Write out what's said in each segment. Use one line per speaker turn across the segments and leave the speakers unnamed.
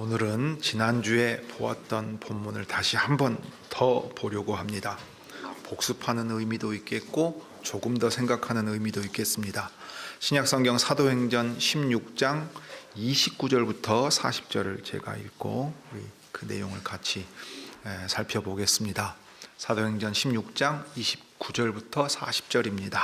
오늘은 지난주에 보았던 본문을 다시 한 번 더 보려고 합니다. 복습하는 의미도 있겠고 조금 더 생각하는 의미도 있겠습니다. 신약성경 사도행전 16장 29절부터 40절을 제가 읽고 우리 그 내용을 같이 살펴보겠습니다. 사도행전 16장 29절부터 40절입니다.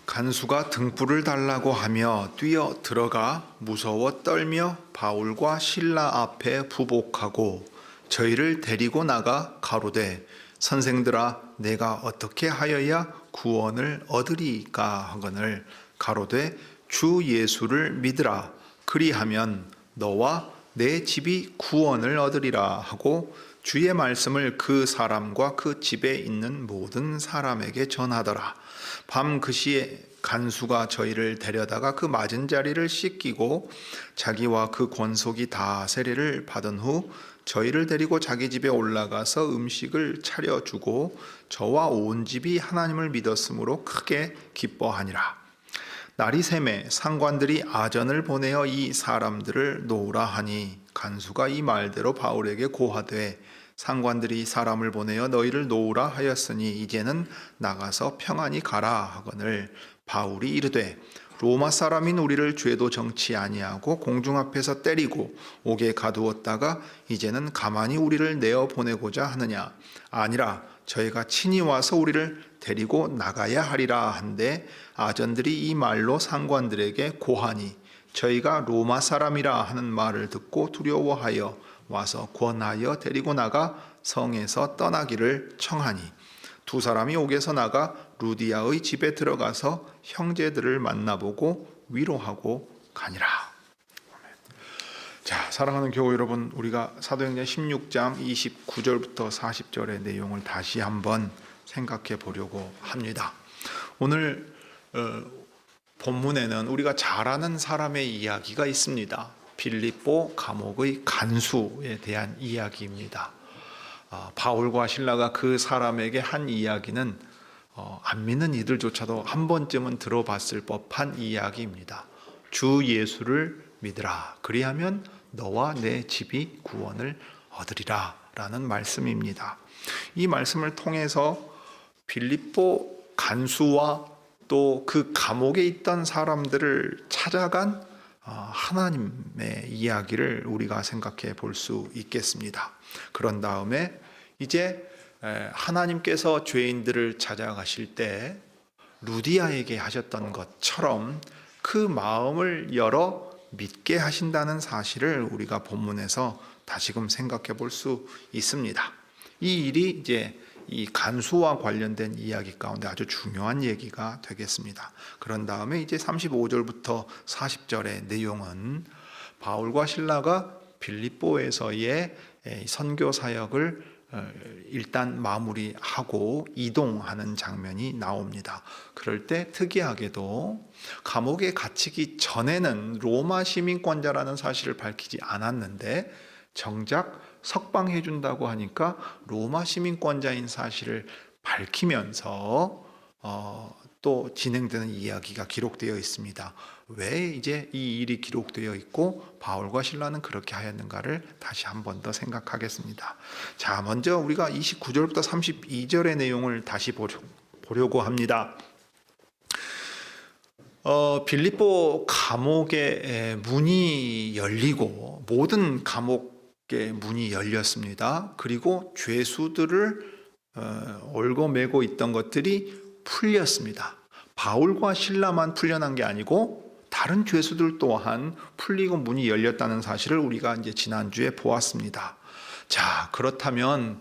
간수가 등불을 달라고 하며 뛰어 들어가 무서워 떨며 바울과 실라 앞에 부복하고 저희를 데리고 나가 가로되 선생들아 내가 어떻게 하여야 구원을 얻으리까 하거늘 가로되 주 예수를 믿으라 그리하면 너와 내 집이 구원을 얻으리라 하고 주의 말씀을 그 사람과 그 집에 있는 모든 사람에게 전하더라. 밤 그 시에 간수가 저희를 데려다가 그 맞은 자리를 씻기고 자기와 그 권속이 다 세례를 받은 후 저희를 데리고 자기 집에 올라가서 음식을 차려주고 저와 온 집이 하나님을 믿었으므로 크게 기뻐하니라. 날이 새매 상관들이 아전을 보내어 이 사람들을 놓으라 하니 간수가 이 말대로 바울에게 고하되 상관들이 사람을 보내어 너희를 놓으라 하였으니 이제는 나가서 평안히 가라 하거늘 바울이 이르되 로마 사람인 우리를 죄도 정치 아니하고 공중 앞에서 때리고 옥에 가두었다가 이제는 가만히 우리를 내어 보내고자 하느냐 아니라 저희가 친히 와서 우리를 데리고 나가야 하리라 한데 아전들이 이 말로 상관들에게 고하니 저희가 로마 사람이라 하는 말을 듣고 두려워하여 와서 권하여 데리고 나가 성에서 떠나기를 청하니 두 사람이 옥에서 나가 루디아의 집에 들어가서 형제들을 만나보고 위로하고 가니라. 자, 사랑하는 교우 여러분, 우리가 사도행전 16장 29절부터 40절의 내용을 다시 한번 생각해 보려고 합니다. 오늘 본문에는 우리가 잘 아는 사람의 이야기가 있습니다. 빌립보 감옥의 간수에 대한 이야기입니다. 바울과 실라가 그 사람에게 한 이야기는 안 믿는 이들조차도 한 번쯤은 들어봤을 법한 이야기입니다. 주 예수를 믿으라. 그리하면 너와 내 집이 구원을 얻으리라 라는 말씀입니다. 이 말씀을 통해서 빌립보 간수와 또 그 감옥에 있던 사람들을 찾아간 하나님의 이야기를 우리가 생각해 볼 수 있겠습니다. 그런 다음에 이제 하나님께서 죄인들을 찾아가실 때 루디아에게 하셨던 것처럼 그 마음을 열어 믿게 하신다는 사실을 우리가 본문에서 다시금 생각해 볼 수 있습니다. 이 일이 이제 이 간수와 관련된 이야기 가운데 아주 중요한 얘기가 되겠습니다. 그런 다음에 이제 35절부터 40절의 내용은 바울과 실라가 빌립보에서의 선교 사역을 일단 마무리하고 이동하는 장면이 나옵니다. 그럴 때 특이하게도 감옥에 갇히기 전에는 로마 시민권자라는 사실을 밝히지 않았는데 정작 석방해 준다고 하니까 로마 시민권자인 사실을 밝히면서 또 진행되는 이야기가 기록되어 있습니다. 왜 이제 이 일이 기록되어 있고 바울과 실라는 그렇게 하였는가를 다시 한 번 더 생각하겠습니다. 자, 먼저 우리가 29절부터 32절의 내용을 다시 보려고 합니다. 빌립보 감옥의 문이 열리고 모든 감옥의 문이 열렸습니다. 그리고 죄수들을 얽어매고 있던 것들이 풀렸습니다. 바울과 실라만 풀려난 게 아니고 다른 죄수들 또한 풀리고 문이 열렸다는 사실을 우리가 이제 지난주에 보았습니다. 자, 그렇다면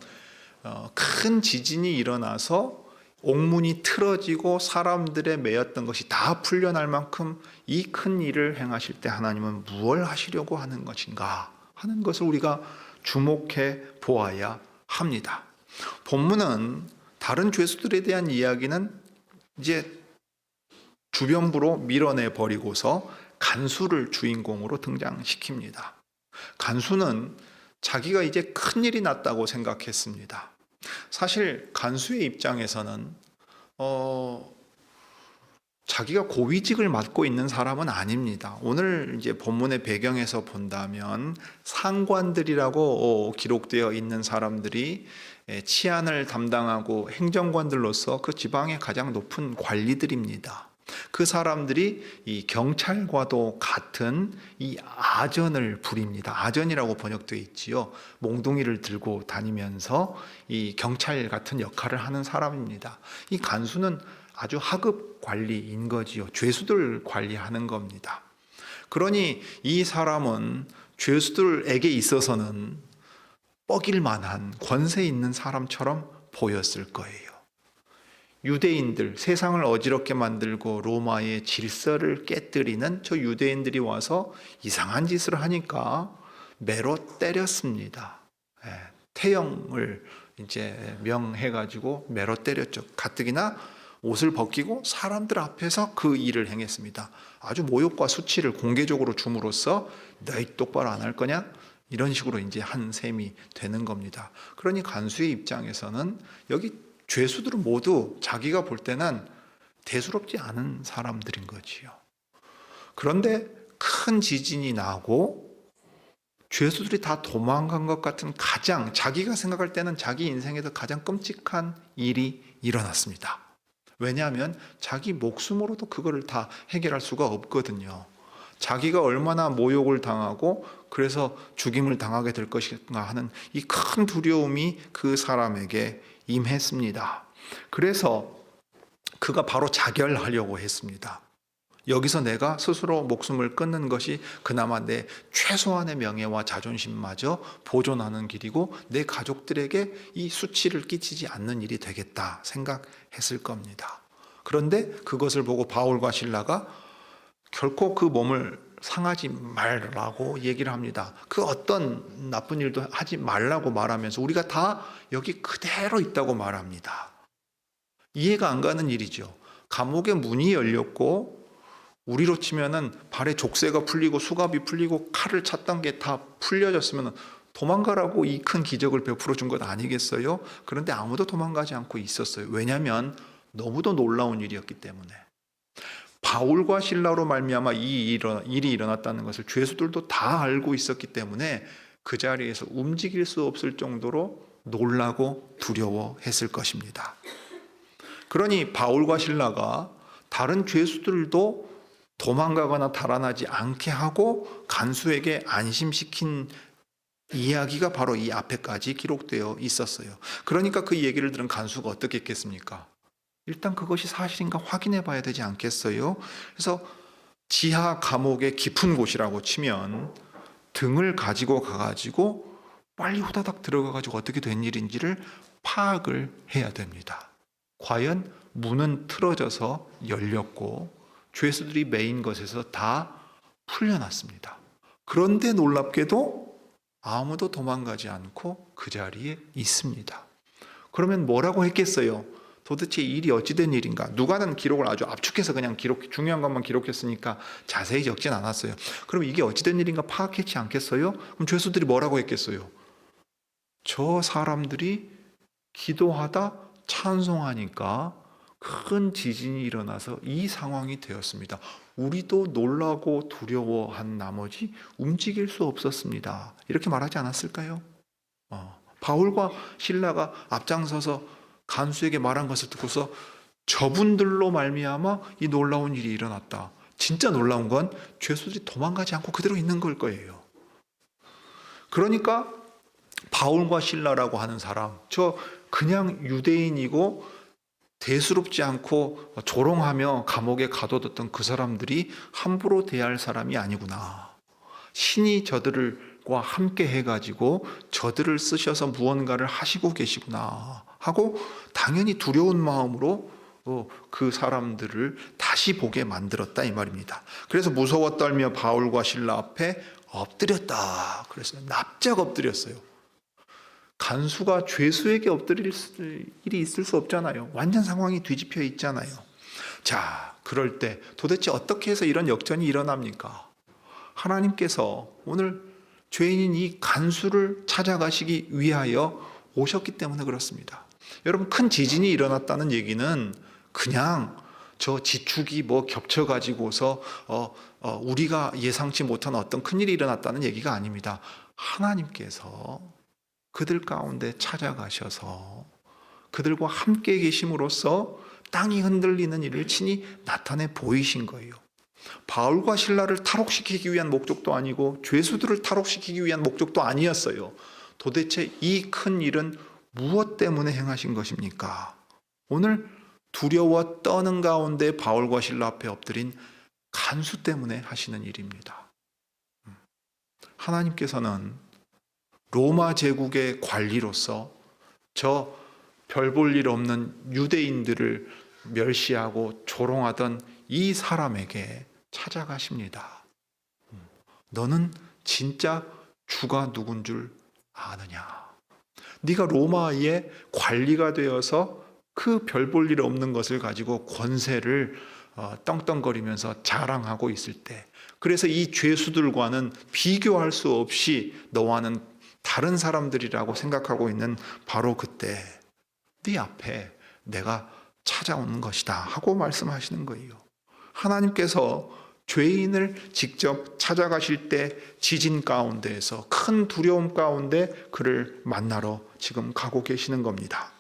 큰 지진이 일어나서 옥문이 틀어지고 사람들의 매였던 것이 다 풀려날 만큼 이 큰 일을 행하실 때 하나님은 무엇을 하시려고 하는 것인가 하는 것을 우리가 주목해 보아야 합니다. 본문은 다른 죄수들에 대한 이야기는 이제 주변부로 밀어내 버리고서 간수를 주인공으로 등장시킵니다. 간수는 자기가 이제 큰일이 났다고 생각했습니다. 사실 간수의 입장에서는 자기가 고위직을 맡고 있는 사람은 아닙니다. 오늘 이제 본문의 배경에서 본다면 상관들이라고 기록되어 있는 사람들이 치안을 담당하고 행정관들로서 그 지방의 가장 높은 관리들입니다. 그 사람들이 이 경찰과도 같은 이 아전을 부립니다. 아전이라고 번역되어 있지요. 몽둥이를 들고 다니면서 이 경찰 같은 역할을 하는 사람입니다. 이 간수는 아주 하급 관리인 거지요. 죄수들 관리하는 겁니다. 그러니 이 사람은 죄수들에게 있어서는 뻐길 만한 권세 있는 사람처럼 보였을 거예요. 유대인들, 세상을 어지럽게 만들고 로마의 질서를 깨뜨리는 저 유대인들이 와서 이상한 짓을 하니까 매로 때렸습니다. 태형을 이제 명해가지고 매로 때렸죠. 가뜩이나 옷을 벗기고 사람들 앞에서 그 일을 행했습니다. 아주 모욕과 수치를 공개적으로 줌으로써 너희 똑바로 안 할 거냐? 이런 식으로 이제 한 셈이 되는 겁니다. 그러니 간수의 입장에서는 여기 죄수들은 모두 자기가 볼 때는 대수롭지 않은 사람들인 거지요. 그런데 큰 지진이 나고 죄수들이 다 도망간 것 같은 가장 자기가 생각할 때는 자기 인생에서 가장 끔찍한 일이 일어났습니다. 왜냐하면 자기 목숨으로도 그거를 다 해결할 수가 없거든요. 자기가 얼마나 모욕을 당하고 그래서 죽임을 당하게 될 것인가 하는 이 큰 두려움이 그 사람에게 임했습니다. 그래서 그가 바로 자결하려고 했습니다. 여기서 내가 스스로 목숨을 끊는 것이 그나마 내 최소한의 명예와 자존심마저 보존하는 길이고 내 가족들에게 이 수치를 끼치지 않는 일이 되겠다 생각했을 겁니다. 그런데 그것을 보고 바울과 실라가 결코 그 몸을 상하지 말라고 얘기를 합니다. 그 어떤 나쁜 일도 하지 말라고 말하면서 우리가 다 여기 그대로 있다고 말합니다. 이해가 안 가는 일이죠. 감옥의 문이 열렸고 우리로 치면은 발에 족쇄가 풀리고 수갑이 풀리고 칼을 찼던 게 다 풀려졌으면 도망가라고 이 큰 기적을 베풀어 준 것 아니겠어요? 그런데 아무도 도망가지 않고 있었어요. 왜냐하면 너무도 놀라운 일이었기 때문에. 바울과 실라로 말미암아 이 일이 일어났다는 것을 죄수들도 다 알고 있었기 때문에 그 자리에서 움직일 수 없을 정도로 놀라고 두려워했을 것입니다. 그러니 바울과 실라가 다른 죄수들도 도망가거나 달아나지 않게 하고 간수에게 안심시킨 이야기가 바로 이 앞에까지 기록되어 있었어요. 그러니까 그 얘기를 들은 간수가 어떻게 했겠습니까? 일단 그것이 사실인가 확인해 봐야 되지 않겠어요? 그래서 지하 감옥의 깊은 곳이라고 치면 등을 가지고 가가지고 빨리 후다닥 들어가가지고 어떻게 된 일인지를 파악을 해야 됩니다. 과연 문은 틀어져서 열렸고 죄수들이 메인 것에서 다 풀려났습니다. 그런데 놀랍게도 아무도 도망가지 않고 그 자리에 있습니다. 그러면 뭐라고 했겠어요? 도대체 이 일이 어찌된 일인가? 누가는 기록을 아주 압축해서 그냥 중요한 것만 기록했으니까 자세히 적진 않았어요. 그럼 이게 어찌된 일인가 파악했지 않겠어요? 그럼 죄수들이 뭐라고 했겠어요? 저 사람들이 기도하다 찬송하니까 큰 지진이 일어나서 이 상황이 되었습니다. 우리도 놀라고 두려워한 나머지 움직일 수 없었습니다. 이렇게 말하지 않았을까요? 바울과 실라가 앞장서서 간수에게 말한 것을 듣고서 저분들로 말미암아 이 놀라운 일이 일어났다. 진짜 놀라운 건 죄수들이 도망가지 않고 그대로 있는 걸 거예요. 그러니까 바울과 실라라고 하는 사람, 저 그냥 유대인이고 대수롭지 않고 조롱하며 감옥에 가둬뒀던 그 사람들이 함부로 대할 사람이 아니구나. 신이 저들과 함께 해가지고 저들을 쓰셔서 무언가를 하시고 계시구나 하고 당연히 두려운 마음으로 그 사람들을 다시 보게 만들었다 이 말입니다. 그래서 무서워 떨며 바울과 실라 앞에 엎드렸다. 그래서 납작 엎드렸어요. 간수가 죄수에게 엎드릴 일이 있을 수 없잖아요. 완전 상황이 뒤집혀 있잖아요. 자, 그럴 때 도대체 어떻게 해서 이런 역전이 일어납니까? 하나님께서 오늘 죄인인 이 간수를 찾아가시기 위하여 오셨기 때문에 그렇습니다. 여러분, 큰 지진이 일어났다는 얘기는 그냥 저 지축이 뭐 겹쳐가지고서 우리가 예상치 못한 어떤 큰일이 일어났다는 얘기가 아닙니다. 하나님께서 그들 가운데 찾아가셔서 그들과 함께 계심으로써 땅이 흔들리는 일을 친히 나타내 보이신 거예요. 바울과 신라를 탈옥시키기 위한 목적도 아니고 죄수들을 탈옥시키기 위한 목적도 아니었어요. 도대체 이 큰 일은 무엇 때문에 행하신 것입니까? 오늘 두려워 떠는 가운데 바울과 신라 앞에 엎드린 간수 때문에 하시는 일입니다. 하나님께서는 로마 제국의 관리로서 저 별 볼 일 없는 유대인들을 멸시하고 조롱하던 이 사람에게 찾아가십니다. 너는 진짜 주가 누군 줄 아느냐? 네가 로마의 관리가 되어서 그 별 볼 일 없는 것을 가지고 권세를 떵떵거리면서 자랑하고 있을 때, 그래서 이 죄수들과는 비교할 수 없이 너와는 다른 사람들이라고 생각하고 있는 바로 그때 네 앞에 내가 찾아오는 것이다 하고 말씀하시는 거예요. 하나님께서 죄인을 직접 찾아가실 때 지진 가운데에서 큰 두려움 가운데 그를 만나러 지금 가고 계시는 겁니다.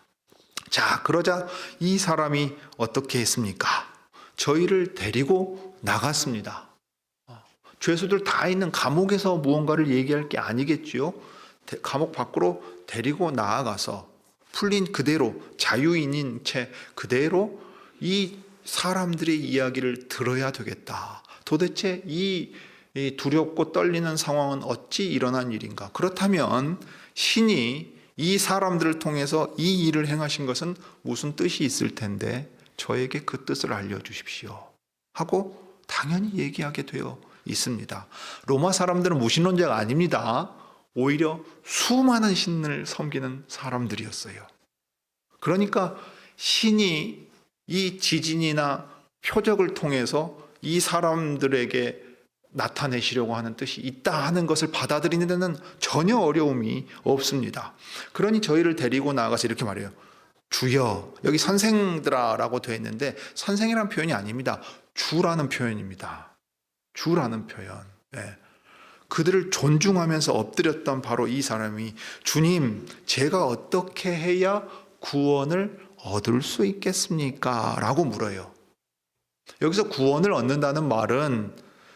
자, 그러자 이 사람이 어떻게 했습니까? 저희를 데리고 나갔습니다. 죄수들 다 있는 감옥에서 무언가를 얘기할 게 아니겠지요. 감옥 밖으로 데리고 나아가서 풀린 그대로 자유인인 채 그대로 이 사람들의 이야기를 들어야 되겠다. 도대체 이 두렵고 떨리는 상황은 어찌 일어난 일인가? 그렇다면 신이 이 사람들을 통해서 이 일을 행하신 것은 무슨 뜻이 있을 텐데 저에게 그 뜻을 알려주십시오 하고 당연히 얘기하게 되어 있습니다. 로마 사람들은 무신론자가 아닙니다. 오히려 수많은 신을 섬기는 사람들이었어요. 그러니까 신이 이 지진이나 표적을 통해서 이 사람들에게 나타내시려고 하는 뜻이 있다 하는 것을 받아들이는 데는 전혀 어려움이 없습니다. 그러니 저희를 데리고 나가서 이렇게 말해요. 주여, 여기 선생들아라고 되어 있는데 선생이라는 표현이 아닙니다. 주라는 표현입니다. 주라는 표현. 네. 그들을 존중하면서 엎드렸던 바로 이 사람이 주님, 제가 어떻게 해야 구원을 얻을 수 있겠습니까? 라고 물어요. 여기서 구원을 얻는다는 말은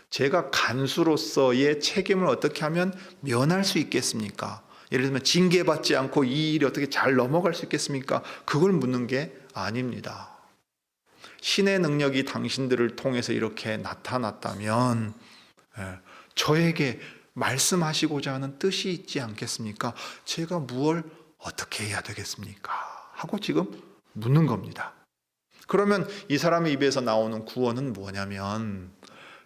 제가 간수로서의 책임을 어떻게 하면 면할 수 있겠습니까? 예를 들면 징계받지 않고 이 일이 어떻게 잘 넘어갈 수 있겠습니까? 그걸 묻는 게 아닙니다. 신의 능력이 당신들을 통해서 이렇게 나타났다면 저에게 말씀하시고자 하는 뜻이 있지 않겠습니까? 제가 무엇을 어떻게 해야 되겠습니까? 하고 지금 묻는 겁니다. 그러면 이 사람의 입에서 나오는 구원은 뭐냐면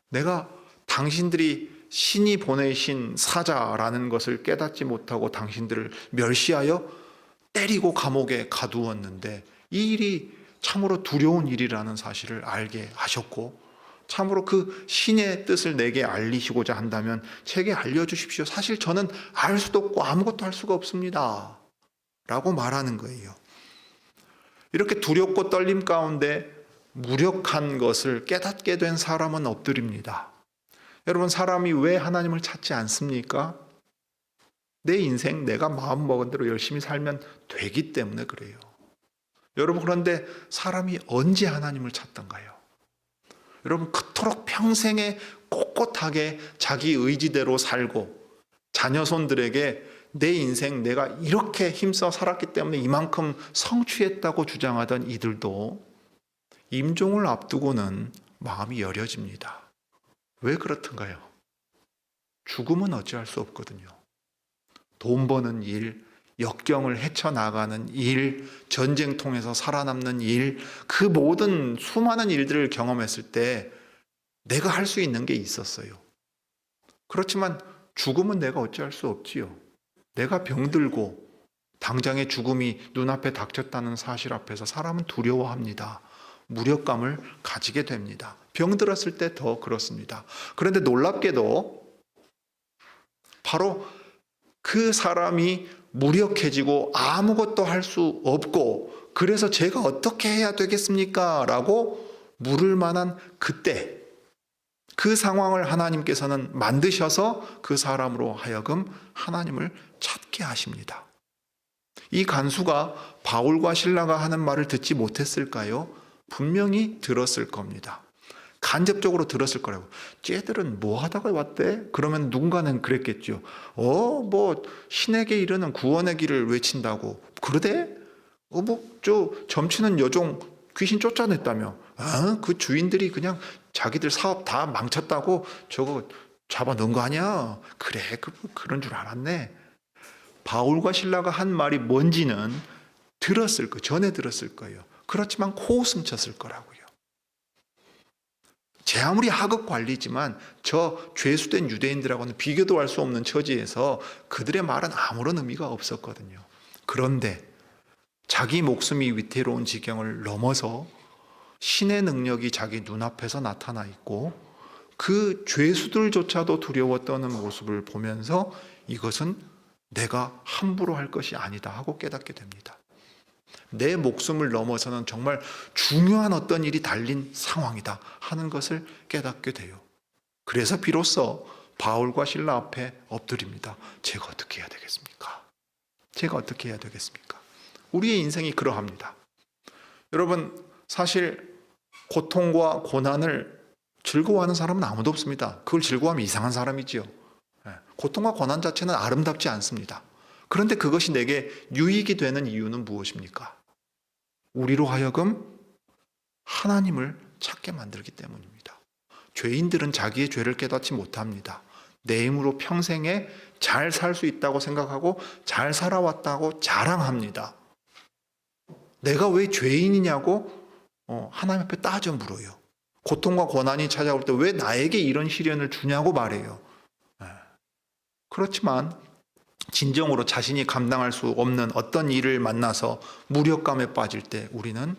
내가 당신들이 신이 보내신 사자라는 것을 깨닫지 못하고 당신들을 멸시하여 때리고 감옥에 가두었는데 이 일이 참으로 두려운 일이라는 사실을 알게 하셨고 참으로 그 신의 뜻을 내게 알리시고자 한다면 제게 알려주십시오. 사실 저는 알 수도 없고 아무것도 할 수가 없습니다. 라고 말하는 거예요. 이렇게 두렵고 떨림 가운데 무력한 것을 깨닫게 된 사람은 엎드립니다. 여러분, 사람이 왜 하나님을 찾지 않습니까? 내 인생 내가 마음먹은 대로 열심히 살면 되기 때문에 그래요. 여러분, 그런데 사람이 언제 하나님을 찾던가요? 여러분, 그토록 평생에 꼿꼿하게 자기 의지대로 살고 자녀손들에게 내 인생 내가 이렇게 힘써 살았기 때문에 이만큼 성취했다고 주장하던 이들도 임종을 앞두고는 마음이 여려집니다. 왜 그렇던가요? 죽음은 어찌할 수 없거든요. 돈 버는 일, 역경을 헤쳐나가는 일, 전쟁 통해서 살아남는 일, 그 모든 수많은 일들을 경험했을 때 내가 할 수 있는 게 있었어요. 그렇지만 죽음은 내가 어찌할 수 없지요. 내가 병들고 당장의 죽음이 눈앞에 닥쳤다는 사실 앞에서 사람은 두려워합니다. 무력감을 가지게 됩니다. 병들었을 때 더 그렇습니다. 그런데 놀랍게도 바로 그 사람이 무력해지고 아무것도 할 수 없고 그래서 제가 어떻게 해야 되겠습니까? 라고 물을 만한 그때 그 상황을 하나님께서는 만드셔서 그 사람으로 하여금 하나님을 찾게 하십니다. 이 간수가 바울과 실라가 하는 말을 듣지 못했을까요? 분명히 들었을 겁니다. 간접적으로 들었을 거라고. 쟤들은 뭐 하다가 왔대? 그러면 누군가는 그랬겠죠. 뭐 신에게 이르는 구원의 길을 외친다고 그러대? 점치는 여종 귀신 쫓아냈다며. 그 주인들이 그냥 자기들 사업 다 망쳤다고 저거 잡아놓은 거 아니야? 그래, 그런 줄 알았네. 바울과 실라가 한 말이 뭔지는 전에 들었을 거예요. 그렇지만 코웃음 쳤을 거라고요. 제 아무리 하급 관리지만 저 죄수된 유대인들하고는 비교도 할 수 없는 처지에서 그들의 말은 아무런 의미가 없었거든요. 그런데 자기 목숨이 위태로운 지경을 넘어서 신의 능력이 자기 눈앞에서 나타나 있고 그 죄수들조차도 두려워 떠는 모습을 보면서 이것은 내가 함부로 할 것이 아니다 하고 깨닫게 됩니다. 내 목숨을 넘어서는 정말 중요한 어떤 일이 달린 상황이다 하는 것을 깨닫게 돼요. 그래서 비로소 바울과 실라 앞에 엎드립니다. 제가 어떻게 해야 되겠습니까? 제가 어떻게 해야 되겠습니까? 우리의 인생이 그러합니다. 여러분, 사실 고통과 고난을 즐거워하는 사람은 아무도 없습니다. 그걸 즐거워하면 이상한 사람이지요. 고통과 고난 자체는 아름답지 않습니다. 그런데 그것이 내게 유익이 되는 이유는 무엇입니까? 우리로 하여금 하나님을 찾게 만들기 때문입니다. 죄인들은 자기의 죄를 깨닫지 못합니다. 내 힘으로 평생에 잘 살 수 있다고 생각하고 잘 살아왔다고 자랑합니다. 내가 왜 죄인이냐고 하나님 앞에 따져 물어요. 고통과 고난이 찾아올 때 왜 나에게 이런 시련을 주냐고 말해요. 그렇지만 진정으로 자신이 감당할 수 없는 어떤 일을 만나서 무력감에 빠질 때 우리는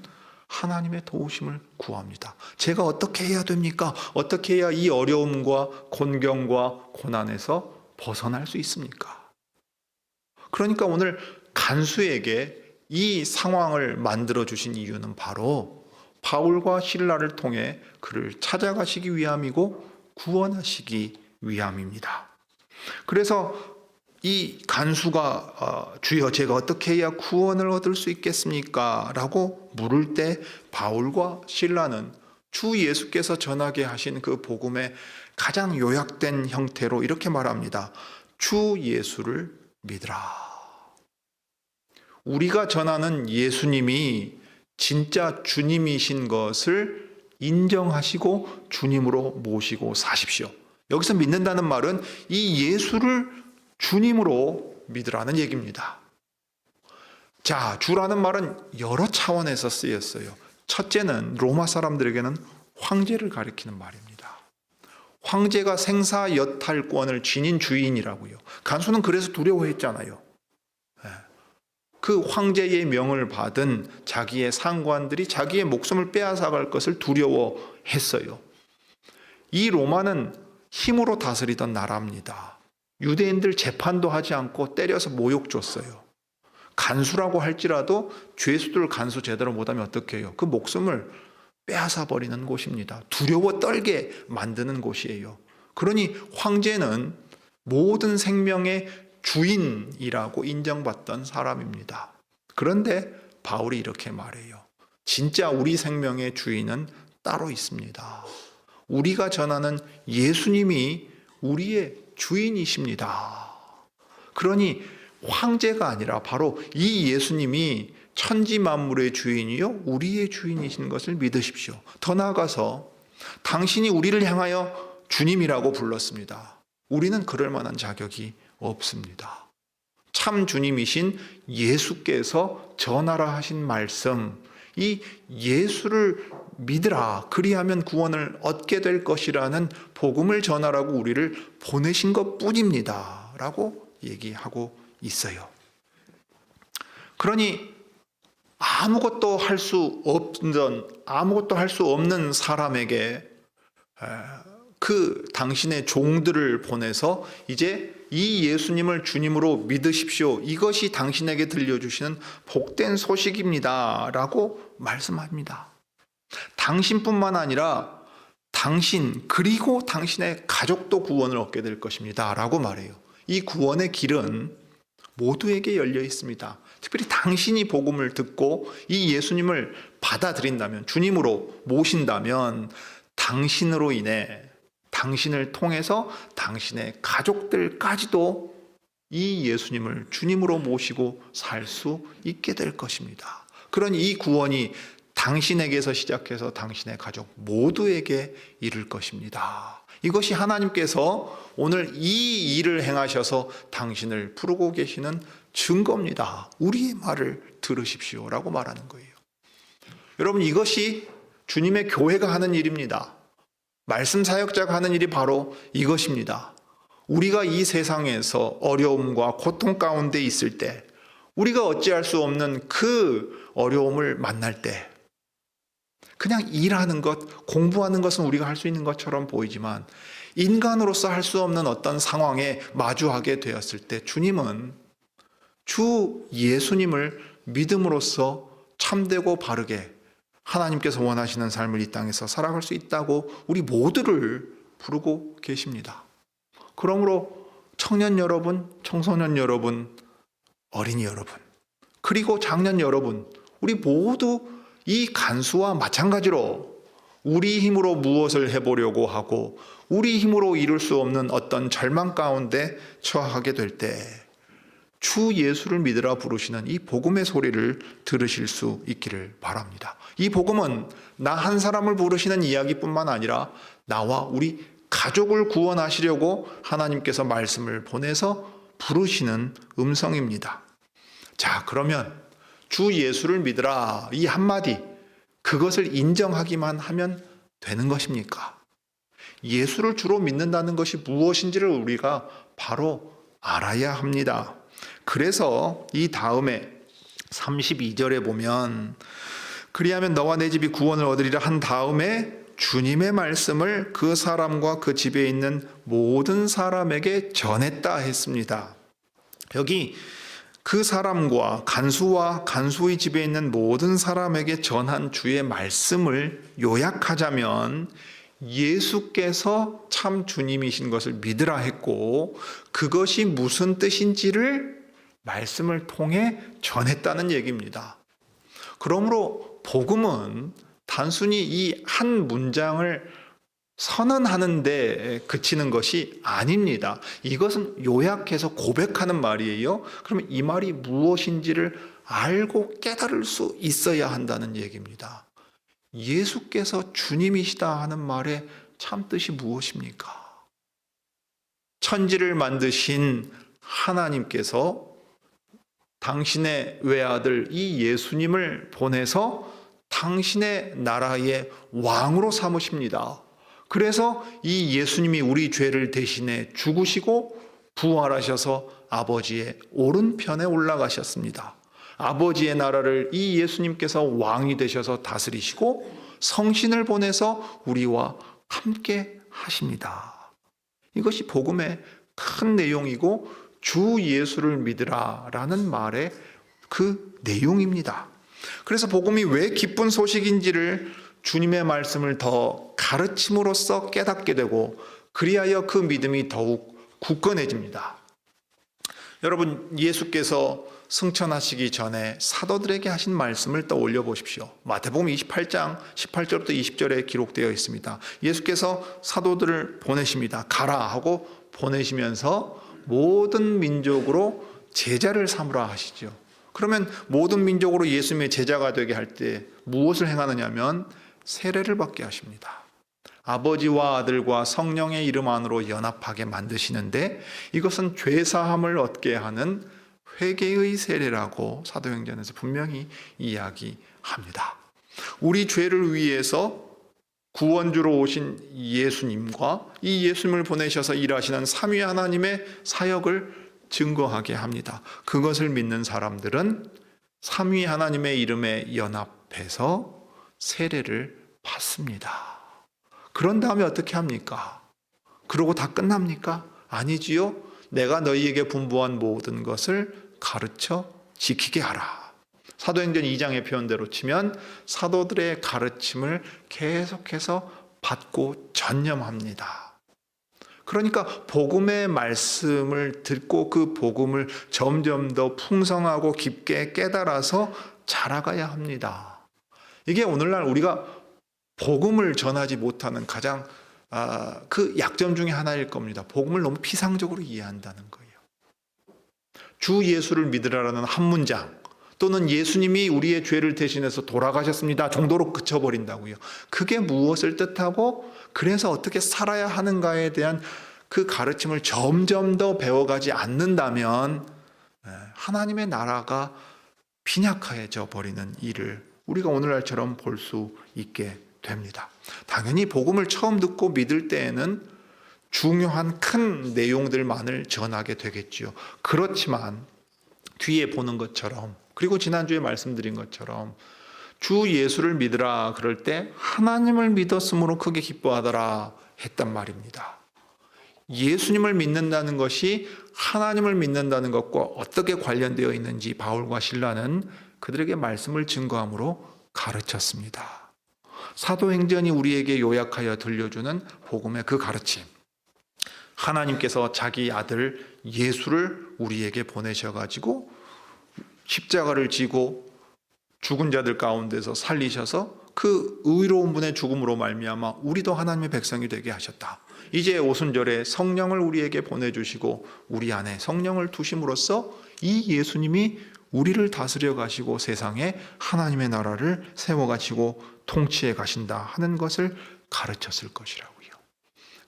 하나님의 도우심을 구합니다. 제가 어떻게 해야 됩니까? 어떻게 해야 이 어려움과 곤경과 고난에서 벗어날 수 있습니까? 그러니까 오늘 간수에게 이 상황을 만들어 주신 이유는 바로 바울과 실라를 통해 그를 찾아가시기 위함이고 구원하시기 위함입니다. 그래서 이 간수가 주여 제가 어떻게 해야 구원을 얻을 수 있겠습니까? 라고 물을 때 바울과 실라는 주 예수께서 전하게 하신 그 복음의 가장 요약된 형태로 이렇게 말합니다. 주 예수를 믿으라. 우리가 전하는 예수님이 진짜 주님이신 것을 인정하시고 주님으로 모시고 사십시오. 여기서 믿는다는 말은 이 예수를 주님으로 믿으라는 얘기입니다. 자, 주라는 말은 여러 차원에서 쓰였어요. 첫째는 로마 사람들에게는 황제를 가리키는 말입니다. 황제가 생사여탈권을 지닌 주인이라고요. 간수는 그래서 두려워했잖아요. 그 황제의 명을 받은 자기의 상관들이 자기의 목숨을 빼앗아갈 것을 두려워했어요. 이 로마는 힘으로 다스리던 나라입니다. 유대인들 재판도 하지 않고 때려서 모욕 줬어요. 간수라고 할지라도 죄수들 간수 제대로 못하면 어떻게 해요? 그 목숨을 빼앗아 버리는 곳입니다. 두려워 떨게 만드는 곳이에요. 그러니 황제는 모든 생명의 주인이라고 인정받던 사람입니다. 그런데 바울이 이렇게 말해요. 진짜 우리 생명의 주인은 따로 있습니다. 우리가 전하는 예수님이 우리의 주인이십니다. 그러니 황제가 아니라 바로 이 예수님이 천지 만물의 주인이요 우리의 주인이신 것을 믿으십시오. 더 나아가서 당신이 우리를 향하여 주님이라고 불렀습니다. 우리는 그럴 만한 자격이 없습니다. 참 주님이신 예수께서 전하라 하신 말씀, 이 예수를 믿으라 그리하면 구원을 얻게 될 것이라는 복음을 전하라고 우리를 보내신 것뿐입니다 라고 얘기하고 있어요. 그러니 아무것도 할 수 없는 사람에게 그 당신의 종들을 보내서 이제 이 예수님을 주님으로 믿으십시오. 이것이 당신에게 들려주시는 복된 소식입니다 라고 말씀합니다. 당신뿐만 아니라 당신 그리고 당신의 가족도 구원을 얻게 될 것입니다 라고 말해요. 이 구원의 길은 모두에게 열려 있습니다. 특별히 당신이 복음을 듣고 이 예수님을 받아들인다면, 주님으로 모신다면 당신으로 인해, 당신을 통해서 당신의 가족들까지도 이 예수님을 주님으로 모시고 살 수 있게 될 것입니다. 그런 이 구원이 당신에게서 시작해서 당신의 가족 모두에게 이를 것입니다. 이것이 하나님께서 오늘 이 일을 행하셔서 당신을 부르고 계시는 증거입니다. 우리의 말을 들으십시오라고 말하는 거예요. 여러분, 이것이 주님의 교회가 하는 일입니다. 말씀 사역자가 하는 일이 바로 이것입니다. 우리가 이 세상에서 어려움과 고통 가운데 있을 때, 우리가 어찌할 수 없는 그 어려움을 만날 때, 그냥 일하는 것, 공부하는 것은 우리가 할 수 있는 것처럼 보이지만 인간으로서 할 수 없는 어떤 상황에 마주하게 되었을 때 주님은 주 예수님을 믿음으로써 참되고 바르게 하나님께서 원하시는 삶을 이 땅에서 살아갈 수 있다고 우리 모두를 부르고 계십니다. 그러므로 청년 여러분, 청소년 여러분, 어린이 여러분, 그리고 장년 여러분, 우리 모두 이 간수와 마찬가지로 우리 힘으로 무엇을 해보려고 하고 우리 힘으로 이룰 수 없는 어떤 절망 가운데 처하게 될 때 주 예수를 믿으라 부르시는 이 복음의 소리를 들으실 수 있기를 바랍니다. 이 복음은 나 한 사람을 부르시는 이야기뿐만 아니라 나와 우리 가족을 구원하시려고 하나님께서 말씀을 보내서 부르시는 음성입니다. 자, 그러면 주 예수를 믿으라 이 한마디, 그것을 인정하기만 하면 되는 것입니까? 예수를 주로 믿는다는 것이 무엇인지를 우리가 바로 알아야 합니다. 그래서 이 다음에 32절에 보면 그리하면 너와 내 집이 구원을 얻으리라 한 다음에 주님의 말씀을 그 사람과 그 집에 있는 모든 사람에게 전했다 했습니다. 여기 그 사람과 간수와 간수의 집에 있는 모든 사람에게 전한 주의 말씀을 요약하자면 예수께서 참 주님이신 것을 믿으라 했고 그것이 무슨 뜻인지를 말씀을 통해 전했다는 얘기입니다. 그러므로 복음은 단순히 이 한 문장을 선언하는 데 그치는 것이 아닙니다. 이것은 요약해서 고백하는 말이에요. 그러면 이 말이 무엇인지를 알고 깨달을 수 있어야 한다는 얘기입니다. 예수께서 주님이시다 하는 말의 참뜻이 무엇입니까? 천지를 만드신 하나님께서 당신의 외아들 이 예수님을 보내서 당신의 나라의 왕으로 삼으십니다. 그래서 이 예수님이 우리 죄를 대신해 죽으시고 부활하셔서 아버지의 오른편에 올라가셨습니다. 아버지의 나라를 이 예수님께서 왕이 되셔서 다스리시고 성신을 보내서 우리와 함께 하십니다. 이것이 복음의 큰 내용이고 주 예수를 믿으라 라는 말의 그 내용입니다. 그래서 복음이 왜 기쁜 소식인지를 주님의 말씀을 더 가르침으로써 깨닫게 되고 그리하여 그 믿음이 더욱 굳건해집니다. 여러분, 예수께서 승천하시기 전에 사도들에게 하신 말씀을 떠올려 보십시오. 마태복음 28장 18절부터 20절에 기록되어 있습니다. 예수께서 사도들을 보내십니다. 가라 하고 보내시면서 모든 민족으로 제자를 삼으라 하시죠. 그러면 모든 민족으로 예수님의 제자가 되게 할 때 무엇을 행하느냐 하면 세례를 받게 하십니다. 아버지와 아들과 성령의 이름 안으로 연합하게 만드시는데 이것은 죄사함을 얻게 하는 회개의 세례라고 사도행전에서 분명히 이야기합니다. 우리 죄를 위해서 구원주로 오신 예수님과 이 예수님을 보내셔서 일하시는 삼위 하나님의 사역을 증거하게 합니다. 그것을 믿는 사람들은 삼위 하나님의 이름에 연합해서 세례를 받습니다. 그런 다음에 어떻게 합니까? 그러고 다 끝납니까? 아니지요. 내가 너희에게 분부한 모든 것을 가르쳐 지키게 하라. 사도행전 2장의 표현대로 치면 사도들의 가르침을 계속해서 받고 전념합니다. 그러니까 복음의 말씀을 듣고 그 복음을 점점 더 풍성하고 깊게 깨달아서 자라가야 합니다. 이게 오늘날 우리가 복음을 전하지 못하는 가장 그 약점 중에 하나일 겁니다. 복음을 너무 피상적으로 이해한다는 거예요. 주 예수를 믿으라라는 한 문장 또는 예수님이 우리의 죄를 대신해서 돌아가셨습니다 정도로 그쳐버린다고요. 그게 무엇을 뜻하고 그래서 어떻게 살아야 하는가에 대한 그 가르침을 점점 더 배워가지 않는다면 하나님의 나라가 빈약해져 버리는 일을 우리가 오늘날처럼 볼 수 있게 됩니다. 당연히 복음을 처음 듣고 믿을 때에는 중요한 큰 내용들만을 전하게 되겠지요. 그렇지만 뒤에 보는 것처럼 그리고 지난주에 말씀드린 것처럼 주 예수를 믿으라 그럴 때 하나님을 믿었으므로 크게 기뻐하더라 했단 말입니다. 예수님을 믿는다는 것이 하나님을 믿는다는 것과 어떻게 관련되어 있는지 바울과 실라는 그들에게 말씀을 증거함으로 가르쳤습니다. 사도행전이 우리에게 요약하여 들려주는 복음의 그 가르침, 하나님께서 자기 아들 예수를 우리에게 보내셔가지고 십자가를 지고 죽은 자들 가운데서 살리셔서 그 의로운 분의 죽음으로 말미암아 우리도 하나님의 백성이 되게 하셨다. 이제 오순절에 성령을 우리에게 보내주시고 우리 안에 성령을 두심으로써 이 예수님이 우리를 다스려 가시고 세상에 하나님의 나라를 세워 가시고 통치해 가신다 하는 것을 가르쳤을 것이라고요.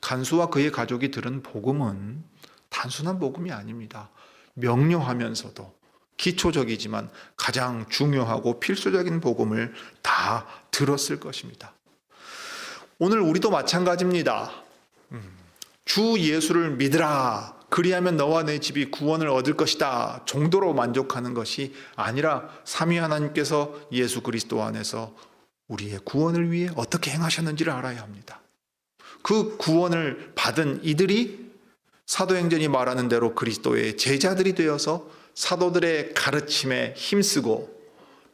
간수와 그의 가족이 들은 복음은 단순한 복음이 아닙니다. 명료하면서도 기초적이지만 가장 중요하고 필수적인 복음을 다 들었을 것입니다. 오늘 우리도 마찬가지입니다. 주 예수를 믿으라. 그리하면 너와 내 집이 구원을 얻을 것이다. 정도로 만족하는 것이 아니라 삼위 하나님께서 예수 그리스도 안에서 우리의 구원을 위해 어떻게 행하셨는지를 알아야 합니다. 그 구원을 받은 이들이 사도행전이 말하는 대로 그리스도의 제자들이 되어서 사도들의 가르침에 힘쓰고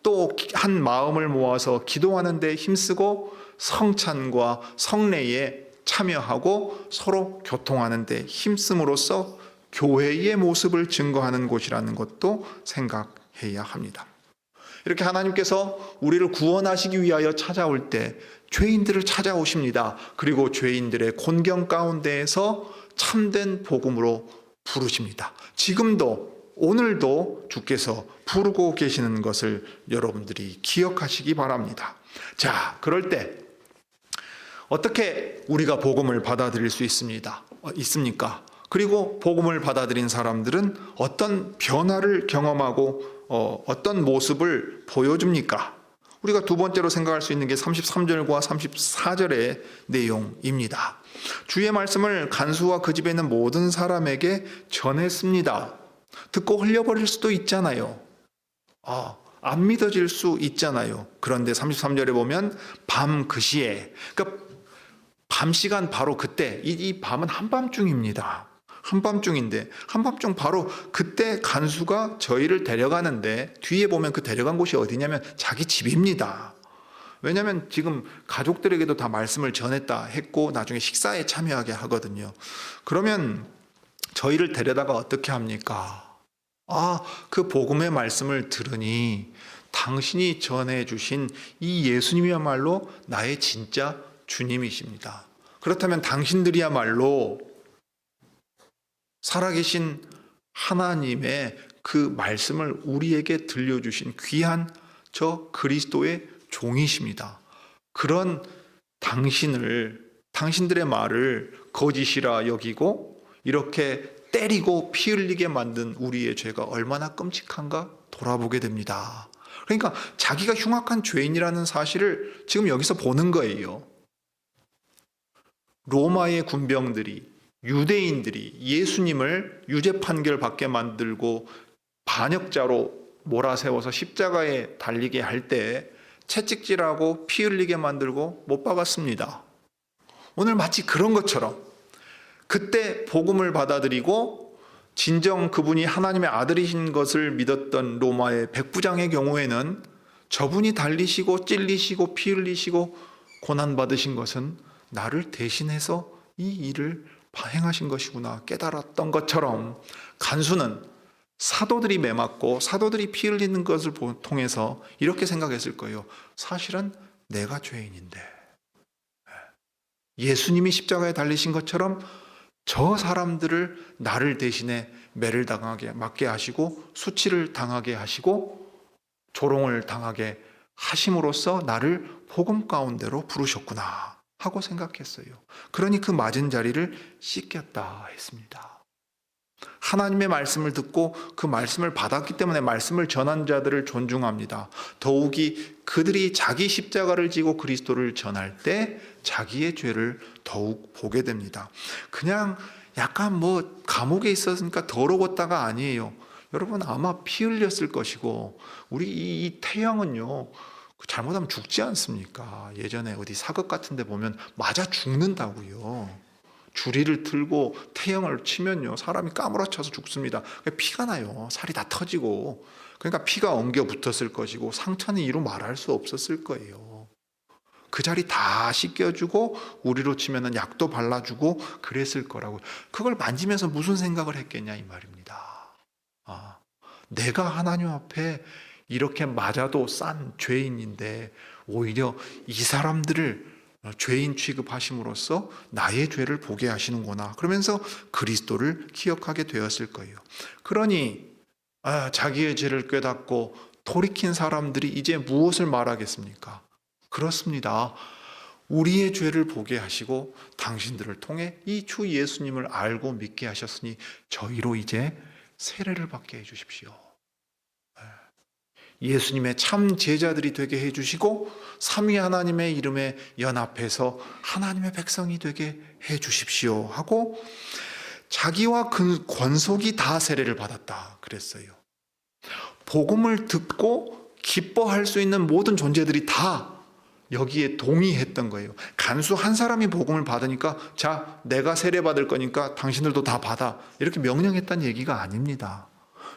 또 한 마음을 모아서 기도하는 데 힘쓰고 성찬과 성례에 참여하고 서로 교통하는 데 힘씀으로써 교회의 모습을 증거하는 곳이라는 것도 생각해야 합니다. 이렇게 하나님께서 우리를 구원하시기 위하여 찾아올 때 죄인들을 찾아오십니다. 그리고 죄인들의 곤경 가운데에서 참된 복음으로 부르십니다. 지금도 오늘도 주께서 부르고 계시는 것을 여러분들이 기억하시기 바랍니다. 자, 그럴 때 어떻게 우리가 복음을 받아들일 수 있습니까? 그리고 복음을 받아들인 사람들은 어떤 변화를 경험하고 어떤 모습을 보여줍니까? 우리가 두 번째로 생각할 수 있는 게 33절과 34절의 내용입니다. 주의 말씀을 간수와 그 집에 있는 모든 사람에게 전했습니다. 듣고 흘려버릴 수도 있잖아요. 안 믿어질 수 있잖아요. 그런데 33절에 보면 밤 그 시에, 그러니까 밤 시간 바로 그때, 이 밤은 한밤중입니다. 한밤중인데 한밤중 바로 그때 간수가 저희를 데려가는데 뒤에 보면 그 데려간 곳이 어디냐면 자기 집입니다. 왜냐하면 지금 가족들에게도 다 말씀을 전했다 했고 나중에 식사에 참여하게 하거든요. 그러면 저희를 데려다가 어떻게 합니까? 그 복음의 말씀을 들으니 당신이 전해주신 이 예수님이야말로 나의 진짜 주님이십니다. 그렇다면 당신들이야말로 살아계신 하나님의 그 말씀을 우리에게 들려주신 귀한 저 그리스도의 종이십니다. 그런 당신들의 말을 거짓이라 여기고 이렇게 때리고 피 흘리게 만든 우리의 죄가 얼마나 끔찍한가 돌아보게 됩니다. 그러니까 자기가 흉악한 죄인이라는 사실을 지금 여기서 보는 거예요. 로마의 군병들이, 유대인들이 예수님을 유죄 판결 받게 만들고 반역자로 몰아세워서 십자가에 달리게 할 때 채찍질하고 피 흘리게 만들고 못 박았습니다. 오늘 마치 그런 것처럼 그때 복음을 받아들이고 진정 그분이 하나님의 아들이신 것을 믿었던 로마의 백부장의 경우에는 저분이 달리시고 찔리시고 피 흘리시고 고난받으신 것은 나를 대신해서 이 일을 행하신 것이구나 깨달았던 것처럼, 간수는 사도들이 매맞고 사도들이 피 흘리는 것을 통해서 이렇게 생각했을 거예요. 사실은 내가 죄인인데 예수님이 십자가에 달리신 것처럼 저 사람들을 나를 대신해 매를 당하게 맞게 하시고 수치를 당하게 하시고 조롱을 당하게 하심으로써 나를 복음 가운데로 부르셨구나 하고 생각했어요. 그러니 그 맞은 자리를 씻겼다 했습니다. 하나님의 말씀을 듣고 그 말씀을 받았기 때문에 말씀을 전한 자들을 존중합니다. 더욱이 그들이 자기 십자가를 지고 그리스도를 전할 때 자기의 죄를 더욱 보게 됩니다. 그냥 약간 감옥에 있었으니까 더러웠다가 아니에요. 여러분 아마 피 흘렸을 것이고, 우리 이 태양은요 잘못하면 죽지 않습니까? 예전에 어디 사극 같은 데 보면 맞아 죽는다고요. 주리를 틀고 태양을 치면요 사람이 까무러쳐서 죽습니다. 피가 나요. 살이 다 터지고. 그러니까 피가 엉겨 붙었을 것이고 상처는 이루 말할 수 없었을 거예요. 그 자리 다 씻겨주고 우리로 치면은 약도 발라주고 그랬을 거라고. 그걸 만지면서 무슨 생각을 했겠냐 이 말입니다. 내가 하나님 앞에 이렇게 맞아도 싼 죄인인데 오히려 이 사람들을 죄인 취급하심으로써 나의 죄를 보게 하시는구나. 그러면서 그리스도를 기억하게 되었을 거예요. 그러니 자기의 죄를 깨닫고 돌이킨 사람들이 이제 무엇을 말하겠습니까? 그렇습니다. 우리의 죄를 보게 하시고 당신들을 통해 이 주 예수님을 알고 믿게 하셨으니 저희로 이제 세례를 받게 해주십시오. 예수님의 참 제자들이 되게 해주시고 삼위 하나님의 이름에 연합해서 하나님의 백성이 되게 해주십시오 하고 자기와 그 권속이 다 세례를 받았다 그랬어요. 복음을 듣고 기뻐할 수 있는 모든 존재들이 다 여기에 동의했던 거예요. 간수 한 사람이 복음을 받으니까 자 내가 세례 받을 거니까 당신들도 다 받아 이렇게 명령했다는 얘기가 아닙니다.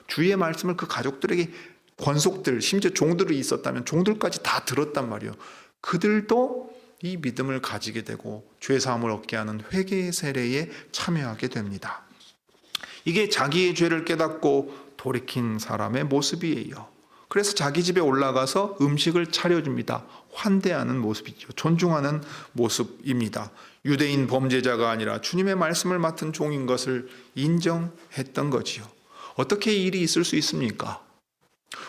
주의 말씀을 그 가족들에게 권속들 심지어 종들이 있었다면 종들까지 다 들었단 말이에요. 그들도 이 믿음을 가지게 되고 죄사함을 얻게 하는 회개의 세례에 참여하게 됩니다. 이게 자기의 죄를 깨닫고 돌이킨 사람의 모습이에요. 그래서 자기 집에 올라가서 음식을 차려줍니다. 환대하는 모습이죠. 존중하는 모습입니다. 유대인 범죄자가 아니라 주님의 말씀을 맡은 종인 것을 인정했던 거지요. 어떻게 이 일이 있을 수 있습니까?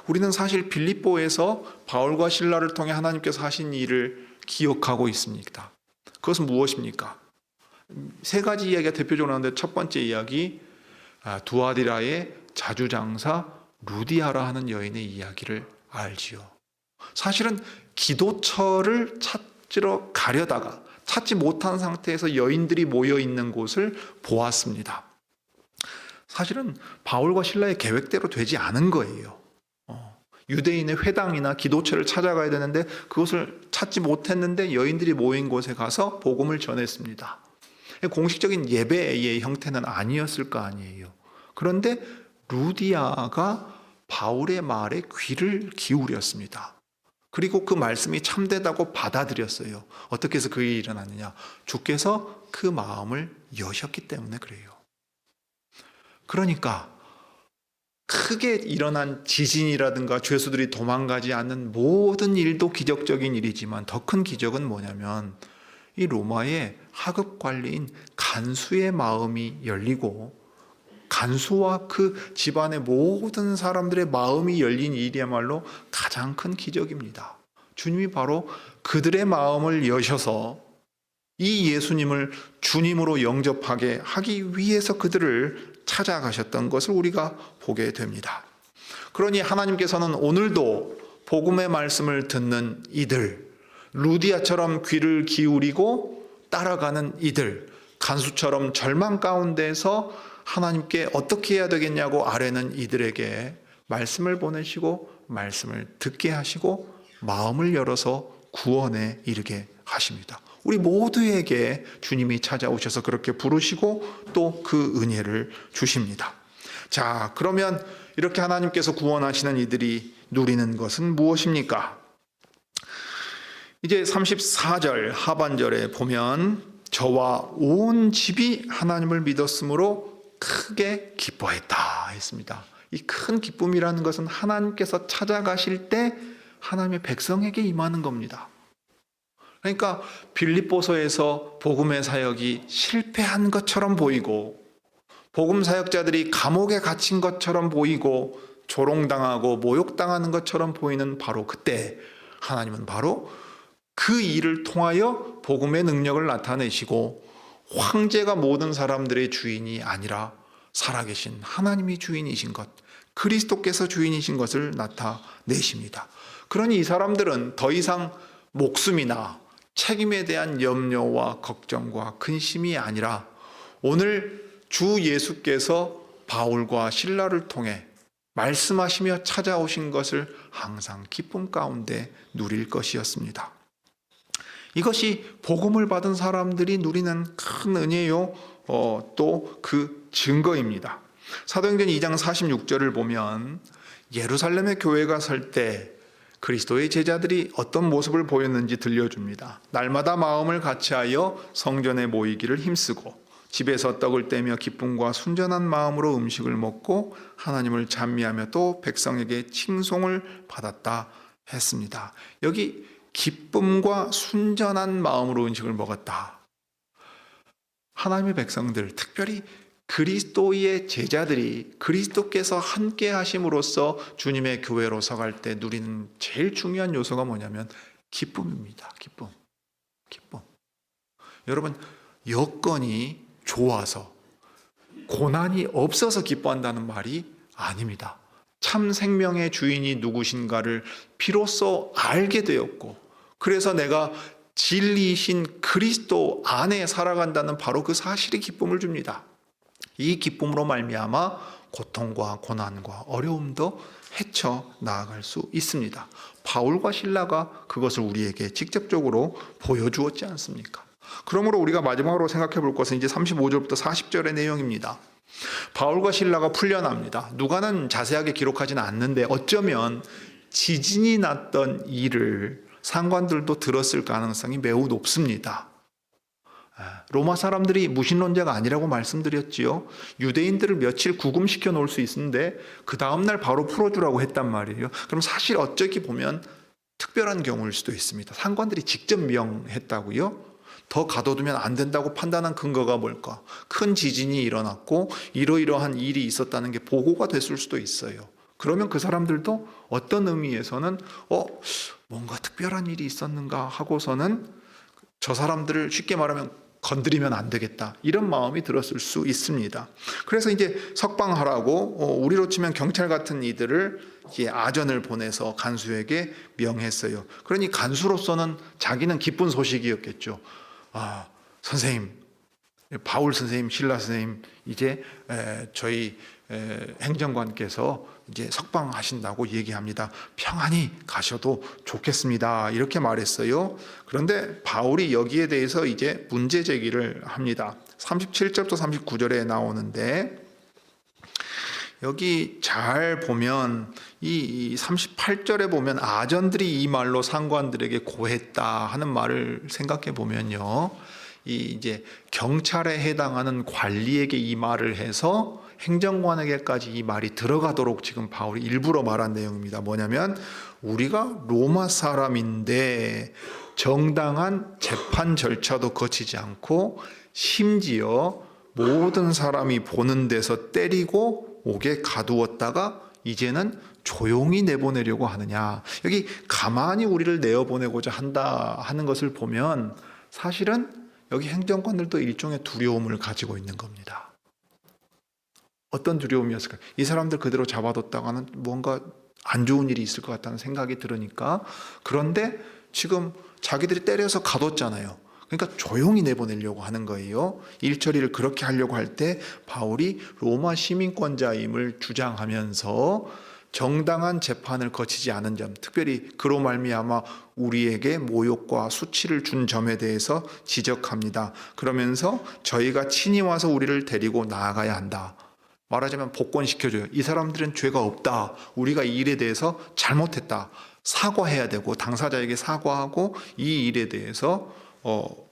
우리는 사실 빌립보에서 바울과 실라를 통해 하나님께서 하신 일을 기억하고 있습니다. 그것은 무엇입니까? 세 가지 이야기가 대표적으로 나오는데 첫 번째 이야기, 두아디라의 자주장사 루디아라 하는 여인의 이야기를 알지요. 사실은 기도처를 찾으러 가려다가 찾지 못한 상태에서 여인들이 모여 있는 곳을 보았습니다. 사실은 바울과 실라의 계획대로 되지 않은 거예요. 유대인의 회당이나 기도처를 찾아가야 되는데 그것을 찾지 못했는데 여인들이 모인 곳에 가서 복음을 전했습니다. 공식적인 예배의 형태는 아니었을 거 아니에요. 그런데 루디아가 바울의 말에 귀를 기울였습니다. 그리고 그 말씀이 참되다고 받아들였어요. 어떻게 해서 그게 일어났느냐? 주께서 그 마음을 여셨기 때문에 그래요. 그러니까 크게 일어난 지진이라든가 죄수들이 도망가지 않는 모든 일도 기적적인 일이지만 더 큰 기적은 뭐냐면 이 로마의 하급 관리인 간수의 마음이 열리고 간수와 그 집안의 모든 사람들의 마음이 열린 일이야말로 가장 큰 기적입니다. 주님이 바로 그들의 마음을 여셔서 이 예수님을 주님으로 영접하게 하기 위해서 그들을 찾아가셨던 것을 우리가 보게 됩니다. 그러니 하나님께서는 오늘도 복음의 말씀을 듣는 이들, 루디아처럼 귀를 기울이고 따라가는 이들, 간수처럼 절망 가운데서 하나님께 어떻게 해야 되겠냐고 아뢰는 이들에게 말씀을 보내시고 말씀을 듣게 하시고 마음을 열어서 구원에 이르게 하십니다. 우리 모두에게 주님이 찾아오셔서 그렇게 부르시고 또 그 은혜를 주십니다. 자, 그러면 이렇게 하나님께서 구원하시는 이들이 누리는 것은 무엇입니까? 이제 34절 하반절에 보면 저와 온 집이 하나님을 믿었으므로 크게 기뻐했다 했습니다. 이 큰 기쁨이라는 것은 하나님께서 찾아가실 때 하나님의 백성에게 임하는 겁니다. 그러니까 빌립보서에서 복음의 사역이 실패한 것처럼 보이고 복음 사역자들이 감옥에 갇힌 것처럼 보이고 조롱당하고 모욕당하는 것처럼 보이는 바로 그때 하나님은 바로 그 일을 통하여 복음의 능력을 나타내시고 황제가 모든 사람들의 주인이 아니라 살아계신 하나님이 주인이신 것, 그리스도께서 주인이신 것을 나타내십니다. 그러니 이 사람들은 더 이상 목숨이나 책임에 대한 염려와 걱정과 근심이 아니라 오늘 주 예수께서 바울과 실라를 통해 말씀하시며 찾아오신 것을 항상 기쁨 가운데 누릴 것이었습니다. 이것이 복음을 받은 사람들이 누리는 큰 은혜요, 또 그 증거입니다. 사도행전 2장 46절을 보면 예루살렘의 교회가 설 때 그리스도의 제자들이 어떤 모습을 보였는지 들려줍니다. 날마다 마음을 같이하여 성전에 모이기를 힘쓰고 집에서 떡을 떼며 기쁨과 순전한 마음으로 음식을 먹고 하나님을 찬미하며 또 백성에게 칭송을 받았다 했습니다. 여기 기쁨과 순전한 마음으로 음식을 먹었다. 하나님의 백성들, 특별히 그리스도의 제자들이 그리스도께서 함께 하심으로써 주님의 교회로 서갈 때 누리는 제일 중요한 요소가 뭐냐면 기쁨입니다. 기쁨. 여러분, 여건이 좋아서 고난이 없어서 기뻐한다는 말이 아닙니다. 참 생명의 주인이 누구신가를 비로소 알게 되었고 그래서 내가 진리이신 그리스도 안에 살아간다는 바로 그 사실이 기쁨을 줍니다. 이 기쁨으로 말미암아 고통과 고난과 어려움도 헤쳐 나아갈 수 있습니다. 바울과 실라가 그것을 우리에게 직접적으로 보여주었지 않습니까? 그러므로 우리가 마지막으로 생각해 볼 것은 이제 35절부터 40절의 내용입니다. 바울과 실라가 풀려납니다. 누가는 자세하게 기록하지는 않는데 어쩌면 지진이 났던 일을 상관들도 들었을 가능성이 매우 높습니다. 로마 사람들이 무신론자가 아니라고 말씀드렸지요. 유대인들을 며칠 구금시켜 놓을 수 있는데 그 다음날 바로 풀어주라고 했단 말이에요. 그럼 사실 어쩌기 보면 특별한 경우일 수도 있습니다. 상관들이 직접 명했다고요? 더 가둬두면 안 된다고 판단한 근거가 뭘까? 큰 지진이 일어났고 이러이러한 일이 있었다는 게 보고가 됐을 수도 있어요. 그러면 그 사람들도 어떤 의미에서는 뭔가 특별한 일이 있었는가 하고서는 저 사람들을 쉽게 말하면 건드리면 안 되겠다, 이런 마음이 들었을 수 있습니다. 그래서 이제 석방하라고 우리로 치면 경찰 같은 이들을 이제 아전을 보내서 간수에게 명했어요. 그러니 간수로서는 자기는 기쁜 소식이었겠죠. 선생님, 바울 선생님, 실라 선생님, 이제 저희 행정관께서 이제 석방하신다고 얘기합니다. 평안히 가셔도 좋겠습니다. 이렇게 말했어요. 그런데 바울이 여기에 대해서 이제 문제 제기를 합니다. 37절부터 39절에 나오는데 여기 잘 보면 이 38절에 보면 아전들이 이 말로 상관들에게 고했다 하는 말을 생각해 보면요, 이 이제 경찰에 해당하는 관리에게 이 말을 해서 행정관에게까지 이 말이 들어가도록 지금 바울이 일부러 말한 내용입니다. 뭐냐면 우리가 로마 사람인데 정당한 재판 절차도 거치지 않고 심지어 모든 사람이 보는 데서 때리고 옥에 가두었다가 이제는 조용히 내보내려고 하느냐. 여기 가만히 우리를 내어보내고자 한다 하는 것을 보면 사실은 여기 행정관들도 일종의 두려움을 가지고 있는 겁니다. 어떤 두려움이었을까요? 이 사람들 그대로 잡아뒀다가는 뭔가 안 좋은 일이 있을 것 같다는 생각이 들으니까. 그런데 지금 자기들이 때려서 가뒀잖아요. 그러니까 조용히 내보내려고 하는 거예요. 일 처리를 그렇게 하려고 할 때 바울이 로마 시민권자임을 주장하면서 정당한 재판을 거치지 않은 점, 특별히 그로 말미암아 우리에게 모욕과 수치를 준 점에 대해서 지적합니다. 그러면서 저희가 친히 와서 우리를 데리고 나아가야 한다. 말하자면 복권시켜줘요. 이 사람들은 죄가 없다. 우리가 이 일에 대해서 잘못했다. 사과해야 되고 당사자에게 사과하고 이 일에 대해서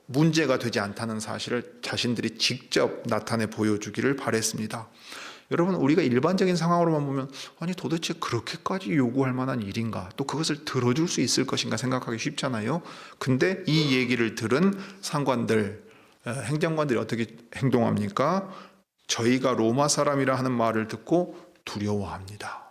문제가 되지 않다는 사실을 자신들이 직접 나타내 보여주기를 바랬습니다. 여러분, 우리가 일반적인 상황으로만 보면 아니 도대체 그렇게까지 요구할 만한 일인가, 또 그것을 들어줄 수 있을 것인가 생각하기 쉽잖아요. 근데 이 얘기를 들은 상관들, 행정관들이 어떻게 행동합니까? 저희가 로마 사람이라 하는 말을 듣고 두려워합니다.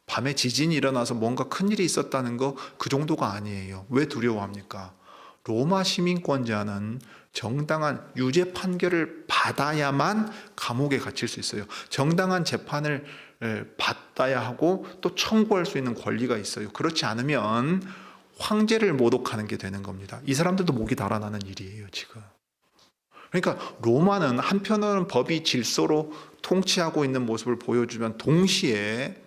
밤에 지진이 일어나서 뭔가 큰일이 있었다는 거 그 정도가 아니에요. 왜 두려워합니까? 로마 시민권자는 정당한 유죄 판결을 받아야만 감옥에 갇힐 수 있어요. 정당한 재판을 받아야 하고 또 청구할 수 있는 권리가 있어요. 그렇지 않으면 황제를 모독하는 게 되는 겁니다. 이 사람들도 목이 달아나는 일이에요, 지금. 그러니까 로마는 한편으로는 법이 질서로 통치하고 있는 모습을 보여주면 동시에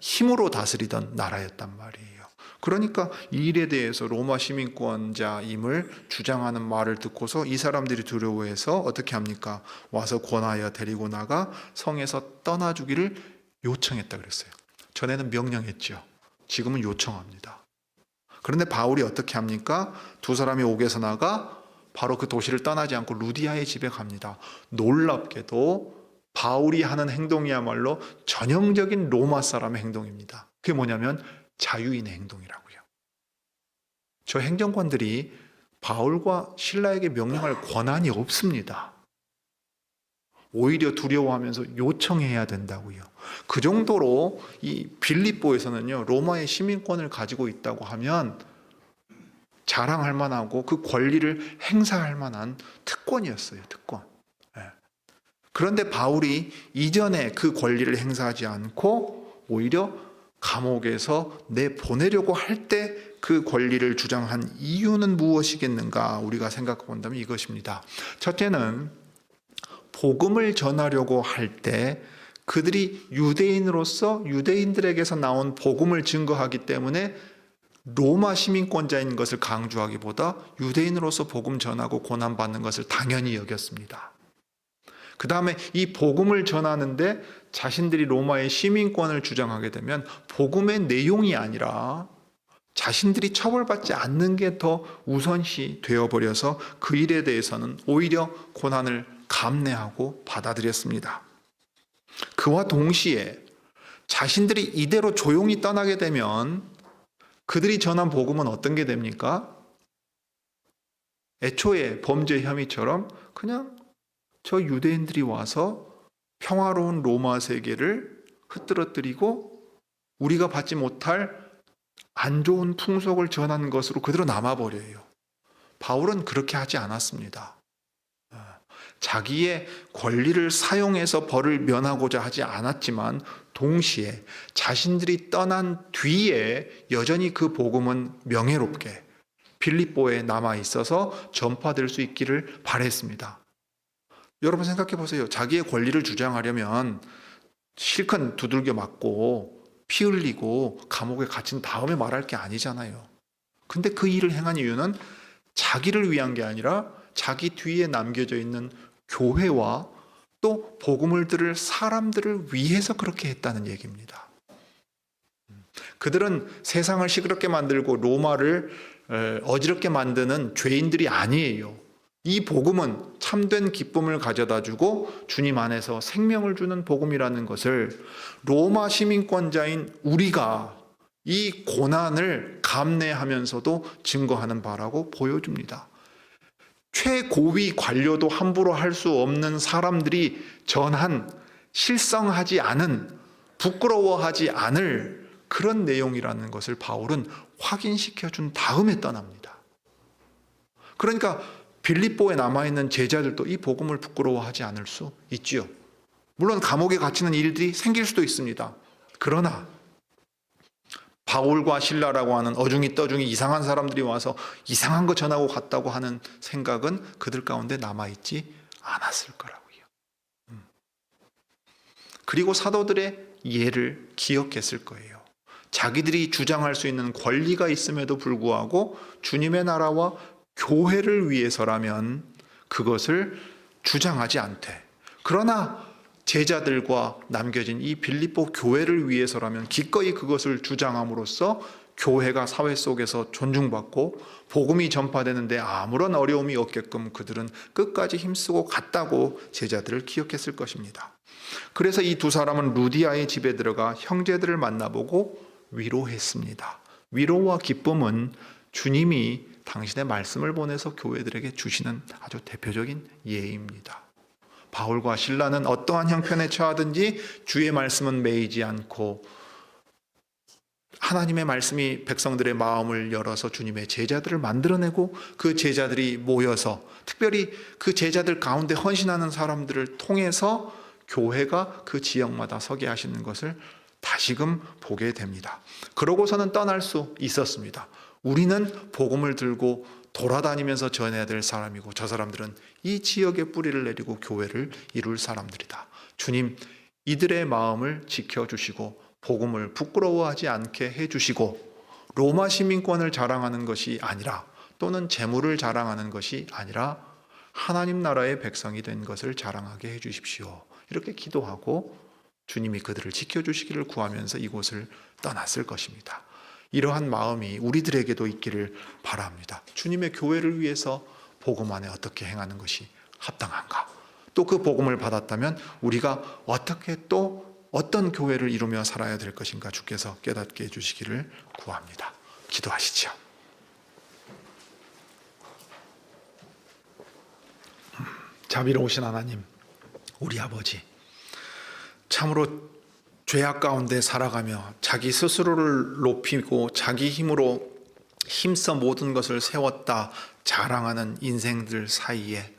힘으로 다스리던 나라였단 말이에요. 그러니까 이 일에 대해서 로마 시민권자임을 주장하는 말을 듣고서 이 사람들이 두려워해서 어떻게 합니까? 와서 권하여 데리고 나가 성에서 떠나주기를 요청했다 그랬어요. 전에는 명령했죠. 지금은 요청합니다. 그런데 바울이 어떻게 합니까? 두 사람이 옥에서 나가 바로 그 도시를 떠나지 않고 루디아의 집에 갑니다. 놀랍게도 바울이 하는 행동이야말로 전형적인 로마 사람의 행동입니다. 그게 뭐냐면 자유인의 행동이라고요. 저 행정관들이 바울과 실라에게 명령할 권한이 없습니다. 오히려 두려워하면서 요청해야 된다고요. 그 정도로 이 빌립보에서는요, 로마의 시민권을 가지고 있다고 하면 자랑할 만하고 그 권리를 행사할 만한 특권이었어요. 특권. 그런데 바울이 이전에 그 권리를 행사하지 않고 오히려 감옥에서 내보내려고 할 때 그 권리를 주장한 이유는 무엇이겠는가 우리가 생각해 본다면 이것입니다. 첫째는 복음을 전하려고 할 때 그들이 유대인으로서 유대인들에게서 나온 복음을 증거하기 때문에 로마 시민권자인 것을 강조하기보다 유대인으로서 복음 전하고 고난받는 것을 당연히 여겼습니다. 그 다음에 이 복음을 전하는데 자신들이 로마의 시민권을 주장하게 되면 복음의 내용이 아니라 자신들이 처벌받지 않는 게 더 우선시 되어버려서 그 일에 대해서는 오히려 고난을 감내하고 받아들였습니다. 그와 동시에 자신들이 이대로 조용히 떠나게 되면 그들이 전한 복음은 어떤 게 됩니까? 애초에 범죄 혐의처럼 그냥 저 유대인들이 와서 평화로운 로마 세계를 흐트러뜨리고 우리가 받지 못할 안 좋은 풍속을 전하는 것으로 그대로 남아버려요. 바울은 그렇게 하지 않았습니다. 자기의 권리를 사용해서 벌을 면하고자 하지 않았지만 동시에 자신들이 떠난 뒤에 여전히 그 복음은 명예롭게 빌립보에 남아 있어서 전파될 수 있기를 바랬습니다. 여러분 생각해 보세요. 자기의 권리를 주장하려면 실컷 두들겨 맞고 피 흘리고 감옥에 갇힌 다음에 말할 게 아니잖아요. 근데 그 일을 행한 이유는 자기를 위한 게 아니라 자기 뒤에 남겨져 있는 교회와 또 복음을 들을 사람들을 위해서 그렇게 했다는 얘기입니다. 그들은 세상을 시끄럽게 만들고 로마를 어지럽게 만드는 죄인들이 아니에요. 이 복음은 참된 기쁨을 가져다 주고 주님 안에서 생명을 주는 복음이라는 것을 로마 시민권자인 우리가 이 고난을 감내하면서도 증거하는 바라고 보여줍니다. 최고위 관료도 함부로 할 수 없는 사람들이 전한 실성하지 않은, 부끄러워하지 않을 그런 내용이라는 것을 바울은 확인시켜 준 다음에 떠납니다. 그러니까 빌립보에 남아있는 제자들도 이 복음을 부끄러워하지 않을 수 있지요. 물론 감옥에 갇히는 일들이 생길 수도 있습니다. 그러나 바울과 실라라고 하는 어중이 떠중이 이상한 사람들이 와서 이상한 거 전하고 갔다고 하는 생각은 그들 가운데 남아있지 않았을 거라고요. 그리고 사도들의 예를 기억했을 거예요. 자기들이 주장할 수 있는 권리가 있음에도 불구하고 주님의 나라와 교회를 위해서라면 그것을 주장하지 않되, 그러나 제자들과 남겨진 이 빌립보 교회를 위해서라면 기꺼이 그것을 주장함으로써 교회가 사회 속에서 존중받고 복음이 전파되는데 아무런 어려움이 없게끔 그들은 끝까지 힘쓰고 갔다고 제자들을 기억했을 것입니다. 그래서 이 두 사람은 루디아의 집에 들어가 형제들을 만나보고 위로했습니다. 위로와 기쁨은 주님이 당신의 말씀을 보내서 교회들에게 주시는 아주 대표적인 예입니다. 바울과 실라는 어떠한 형편에 처하든지 주의 말씀은 매이지 않고 하나님의 말씀이 백성들의 마음을 열어서 주님의 제자들을 만들어내고 그 제자들이 모여서 특별히 그 제자들 가운데 헌신하는 사람들을 통해서 교회가 그 지역마다 서게 하시는 것을 다시금 보게 됩니다. 그러고서는 떠날 수 있었습니다. 우리는 복음을 들고 돌아다니면서 전해야 될 사람이고 저 사람들은 이 지역에 뿌리를 내리고 교회를 이룰 사람들이다. 주님, 이들의 마음을 지켜주시고 복음을 부끄러워하지 않게 해주시고 로마 시민권을 자랑하는 것이 아니라 또는 재물을 자랑하는 것이 아니라 하나님 나라의 백성이 된 것을 자랑하게 해주십시오. 이렇게 기도하고 주님이 그들을 지켜주시기를 구하면서 이곳을 떠났을 것입니다. 이러한 마음이 우리들에게도 있기를 바랍니다. 주님의 교회를 위해서 복음 안에 어떻게 행하는 것이 합당한가? 또 그 복음을 받았다면 우리가 어떻게 또 어떤 교회를 이루며 살아야 될 것인가 주께서 깨닫게 해주시기를 구합니다. 기도하시죠. 자비로우신 하나님, 우리 아버지, 참으로 죄악 가운데 살아가며 자기 스스로를 높이고 자기 힘으로 힘써 모든 것을 세웠다 자랑하는 인생들 사이에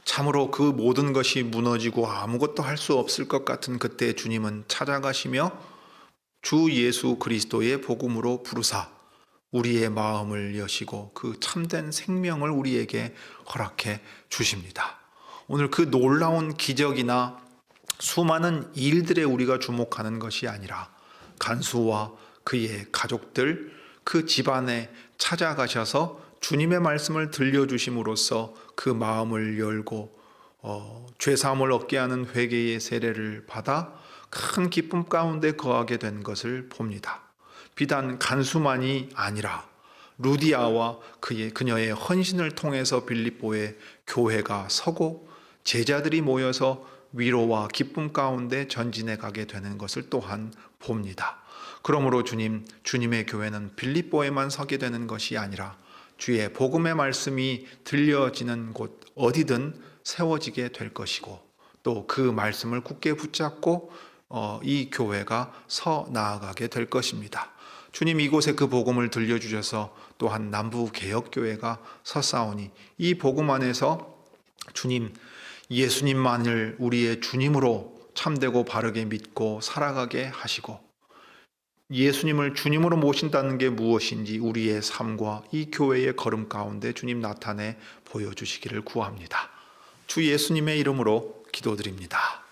참으로 그 모든 것이 무너지고 아무것도 할 수 없을 것 같은 그때 주님은 찾아가시며 주 예수 그리스도의 복음으로 부르사 우리의 마음을 여시고 그 참된 생명을 우리에게 허락해 주십니다. 오늘 그 놀라운 기적이나 수많은 일들에 우리가 주목하는 것이 아니라 간수와 그의 가족들, 그 집안에 찾아가셔서 주님의 말씀을 들려주심으로써 그 마음을 열고 죄사함을 얻게 하는 회개의 세례를 받아 큰 기쁨 가운데 거하게 된 것을 봅니다. 비단 간수만이 아니라 루디아와 그녀의 헌신을 통해서 빌립보의 교회가 서고 제자들이 모여서 위로와 기쁨 가운데 전진해 가게 되는 것을 또한 봅니다. 그러므로 주님의 교회는 빌립보에만 서게 되는 것이 아니라 주의 복음의 말씀이 들려지는 곳 어디든 세워지게 될 것이고 또 그 말씀을 굳게 붙잡고 이 교회가 서 나아가게 될 것입니다. 주님, 이곳에 그 복음을 들려주셔서 또한 남부개혁교회가 서싸우니 이 복음 안에서 주님, 예수님만을 우리의 주님으로 참되고 바르게 믿고 살아가게 하시고 예수님을 주님으로 모신다는 게 무엇인지 우리의 삶과 이 교회의 걸음 가운데 주님 나타내 보여주시기를 구합니다. 주 예수님의 이름으로 기도드립니다.